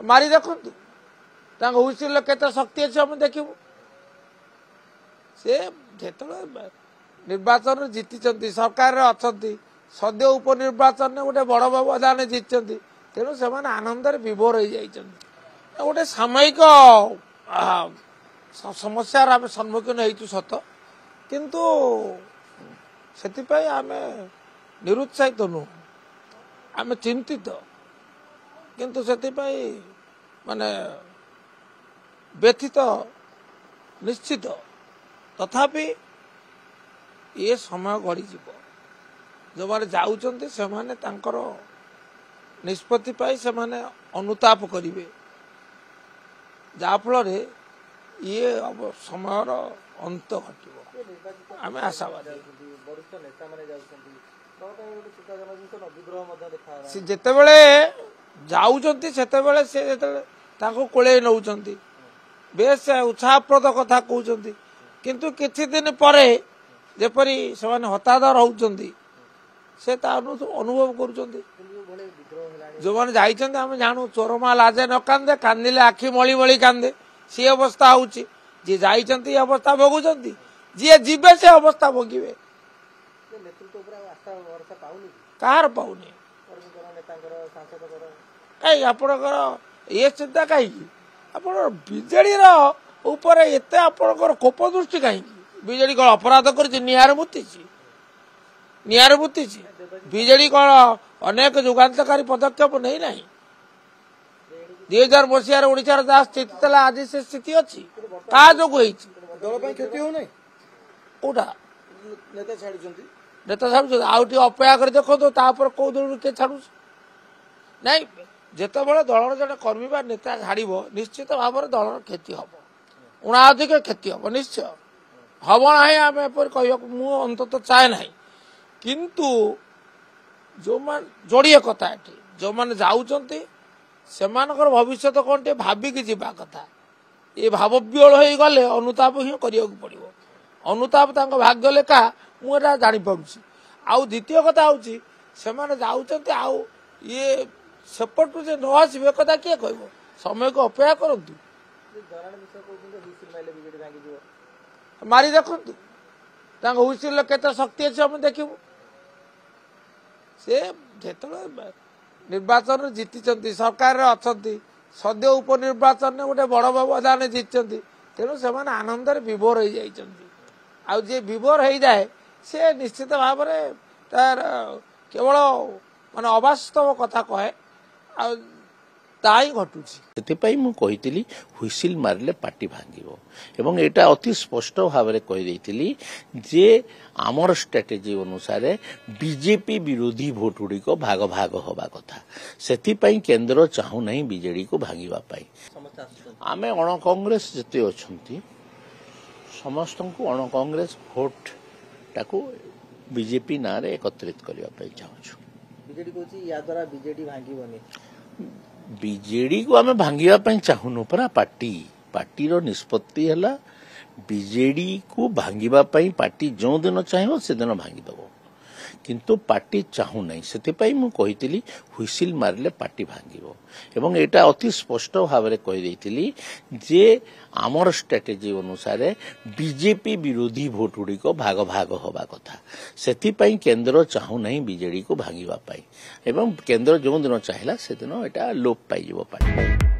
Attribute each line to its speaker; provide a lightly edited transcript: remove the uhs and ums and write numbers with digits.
Speaker 1: मारी देखु हुइसिल केते शक्ति अच्छे हम देखू से जो निर्वाचन जीति सरकार अच्छा सद्य उपनिर्वाचन गोटे बड़ व्यवधान जीति तेणु से आनंद विभोर हो जाइए गोटे सामयिक समस्या आम सम्मुखीन हो सत किंतु से आम निरुत्साहित नुह आम चिंतित किंतु से माने व्यथित निश्चित तथापि ये समय गड़ी जो मैंने जाऊँच से निष्पत्ति पाई से अनुताप करेंगे जहाँफल ये समय अंत घट आम आशावादी जितेबले जाऊँच से कोले नौ बेस उत्साहप्रद कथा कहते किंतु किछि दिन परे जेपरी से हतादर होउचंदी से अनुभव करुचंदी जो मैंने जाइछंदी आम जानू चोरमा लाजे न कांदे कांदिले आखि मली मली कांदे सी अवस्था होउची जे जाइछंती अवस्था भोगुचंदी जे जीवे से अवस्था भोगिबे कार पाउनी कई आपणकर ये चिंता कहीं आप विजेडी ऊपर एत आपणकर कोप दृष्टि कहीं विजेडी कौन अपराध कर निआर मुति विजेडी कौन अनेक जुगान्तकारी पदक्षेप नहीं ना 2000 मसीहार ओडिशार जहाँ स्थिति था आज से स्थिति अच्छी क्या जो कौटा नेता छाड़ आउ अपेक्षा कर देखो तो कौ दल किए छाड़ नहीं जितेबाला दलर जड़े कर्मी बा नेता छाड़ निश्चित भाव में दलर क्षति हम उणाधिक क्षति हम निश्चय हम ना आम कह अंततः चाहे ना किंतु जो जोड़िए कथा ये जो मैंने जाऊँच से भविष्य कौन टे भाविकी जावा कथा ये भाव विहल हो गले अनुताप ही करिया पड़ो अनुताप भाग्य लेखा मुझे जापारुची आउ द्वितीय कथा हूँ जाऊँच आउ ये सेपटू जे न आसवे कथा किए कह समय को अपेक्षा करूँ मारी देखु हुइसिल केते शक्ति अच्छे हम देखू से जो निर्वाचन जीति सरकार अच्छा सद्य उपनिर्वाचन गोटे बड़ व्यवधान जीति तेणु से आनंद विभोर हो जाइए विभोर हो जाए से निश्चित भाव में तार केवल माने अवास्तव कथा कहे
Speaker 2: से मुझे हुइसिल मारे पार्टी भांगिबो एवं एटा अति स्पष्ट भाव में कही जे आमर स्ट्रेटेजी अनुसार बीजेपी विरोधी भोट गुड़िक भाग भाग हवा कथा से केन्द्र चाहू नहीं बीजेडी को भांगापी आम अण कांग्रेस जिते अच्छा समस्त को अण कांग्रेस भोट टाको बीजेपी ना रे एकत्रित करने चाहूँ बीजेडी को आम भांगापी चाहूनु परा पार्टी रो निष्पत्ति है बीजेडी को भांगापी पार्टी जो दिन चाहे से दिन भांगीदेव किंतु पार्टी चाहू नहीं से कही हुइसिल मारे पार्टी भांगिबो एवं एटा अति स्पष्ट भाव में कही जे आमर स्ट्रेटेजी अनुसार बीजेपी विरोधी भोट गुड़िक भाग भाग हवा कथा से केन्द्र चाहू नहीं बीजेडी को भांगापी एवं केन्द्र जो दिन चाहिए से दिन एटा लोप पाई पार्टी।